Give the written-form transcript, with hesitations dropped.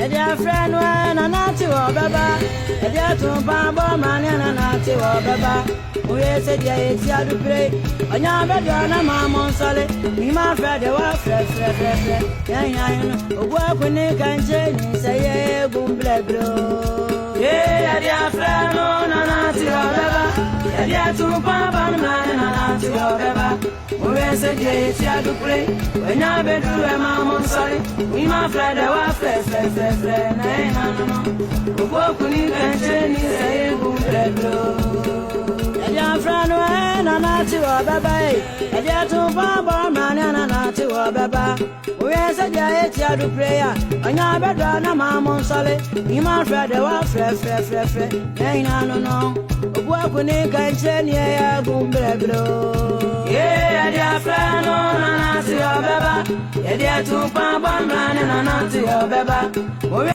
dear friend, when I not to Baba, a dear to Baba, man, and I to Baba. We said, yes, you have to pray. On your bed, you're not my monster. Me, my friend, you are fresh. Work when you can change, say, yeah, boom, black, bro. Yeah, dear friend, no, not to Baba. A dear to Baba, man, and I to Baba. We said, yes, you have to pray. When your bed, you are my monster. Me, my friend, you are fresh. Work when you can change, say, boom, black, bro. Dear friend, when I not to Baba, a dear to Baba, man, and I not to Baba. We said, yes, you have to pray. On your bed, no, mamma, solid. You, my friend, you are fresh. No. Work when you can change, yeah, boom, bro. Yeah, dear friend, no, not to Baba. A dear to Baba, man, and I not to Baba.